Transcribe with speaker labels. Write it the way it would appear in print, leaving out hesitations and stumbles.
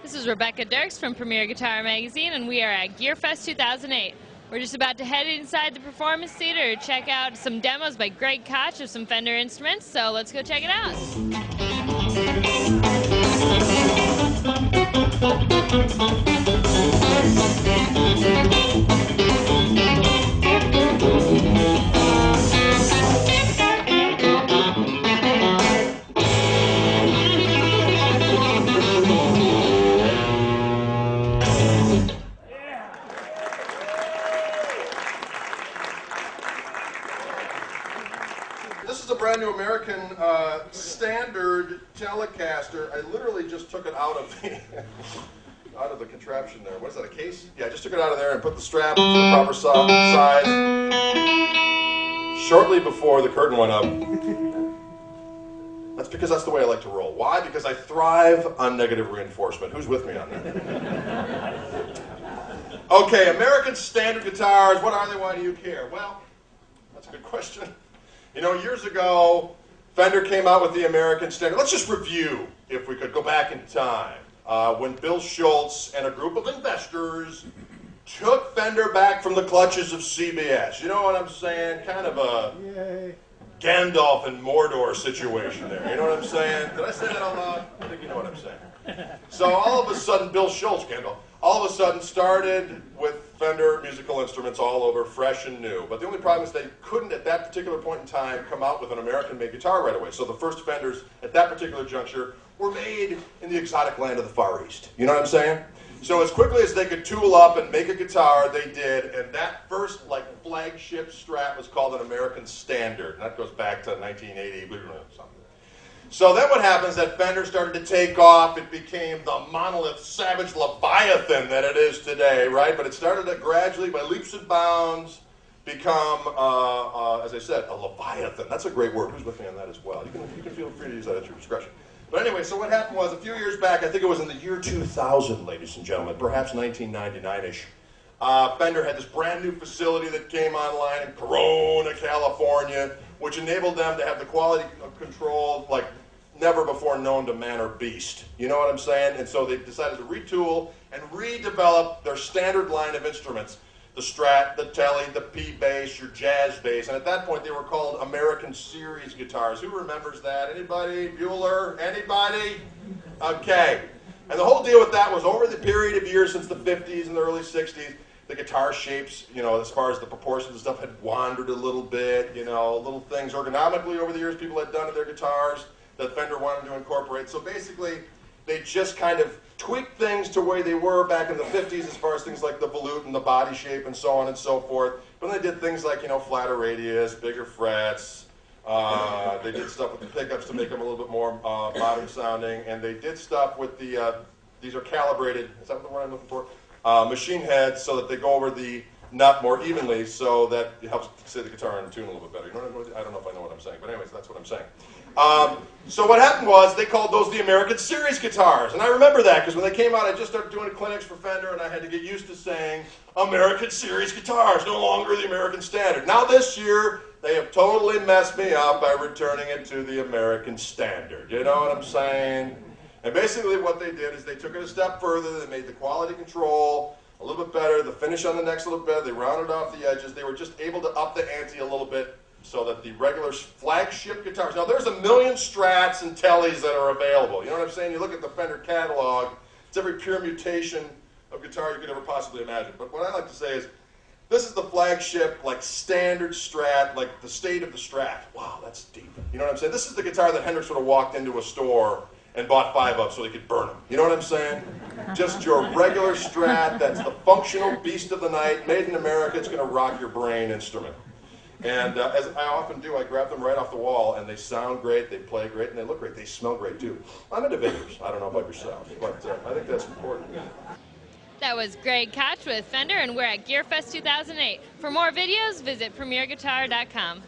Speaker 1: This is Rebecca Dirks from Premier Guitar Magazine, and we are at GearFest 2008. We're just about to head inside the Performance Theater to check out some demos by Greg Koch of some Fender instruments, so let's go check it out.
Speaker 2: This is a brand new American standard Telecaster. I literally just took it out of the contraption there. What is that, a case? Yeah, I just took it out of there and put the strap to the proper size shortly before the curtain went up. That's because that's the way I like to roll. Why? Because I thrive on negative reinforcement. Who's with me on that? Okay, American standard guitars. What are they? Why do you care? Well, that's a good question. You know, years ago, Fender came out with the American Standard. Let's just review, if we could go back in time, when Bill Schultz and a group of investors took Fender back from the clutches of CBS. You know what I'm saying? Kind of a Gandalf and Mordor situation there. You know what I'm saying? Did I say that out loud? I think you know what I'm saying. So all of a sudden, Bill Schultz, Gandalf, all of a sudden started with Fender musical instruments all over, fresh and new. But the only problem is they couldn't, at that particular point in time, come out with an American-made guitar right away. So the first Fenders, at that particular juncture, were made in the exotic land of the Far East. You know what I'm saying? So as quickly as they could tool up and make a guitar, they did. And that first, flagship Strat was called an American Standard. And that goes back to 1980, something. So then what happens is that Fender started to take off. It became the monolith, savage leviathan that it is today, right? But it started to gradually, by leaps and bounds, become, as I said, a leviathan. That's a great word. Who's with me on that as well? You can feel free to use that at your discretion. But anyway, so what happened was a few years back, I think it was in the year 2000, ladies and gentlemen, perhaps 1999-ish, Fender had this brand new facility that came online in Corona, California, which enabled them to have the quality control like never before known to man or beast. You know what I'm saying? And so they decided to retool and redevelop their standard line of instruments. The Strat, the Tele, the P-Bass, your Jazz Bass. And at that point they were called American Series guitars. Who remembers that? Anybody? Bueller? Anybody? Okay. And the whole deal with that was over the period of years since the 50s and the early 60s, the guitar shapes, you know, as far as the proportions and stuff, had wandered a little bit, you know, little things ergonomically over the years people had done to their guitars that Fender wanted to incorporate. So basically, they just kind of tweaked things to the way they were back in the 50s as far as things like the volute and the body shape and so on and so forth. But they did things like, you know, flatter radius, bigger frets. They did stuff with the pickups to make them a little bit more modern sounding. And they did stuff with the, these are calibrated, is that the word I'm looking for? Machine heads so that they go over the nut more evenly so that it helps say the guitar in tune a little bit better. You know what I don't know if I know what I'm saying, but anyways, that's what I'm saying. So what happened was they called those the American Series guitars. And I remember that because when they came out, I just started doing clinics for Fender and I had to get used to saying American Series guitars, no longer the American Standard. Now this year, they have totally messed me up by returning it to the American Standard. You know what I'm saying? And basically what they did is they took it a step further. They made the quality control a little bit better, the finish on the necks a little better. They rounded off the edges. They were just able to up the ante a little bit so that the regular flagship guitars. Now there's a million Strats and Teles that are available. You know what I'm saying? You look at the Fender catalog, it's every pure mutation of guitar you could ever possibly imagine. But what I like to say is, this is the flagship, like standard Strat, like the state of the Strat. Wow, that's deep. You know what I'm saying? This is the guitar that Hendrix would have walked into a store and bought 5 of so they could burn them. You know what I'm saying? Just your regular Strat, that's the functional beast of the night, made in America. It's going to rock your brain instrument. And as I often do, I grab them right off the wall, and they sound great, they play great, and they look great. They smell great, too. I'm into vintage. I don't know about yourself, but I think that's important.
Speaker 1: That was Greg Koch with Fender, and we're at GearFest 2008. For more videos, visit premierguitar.com.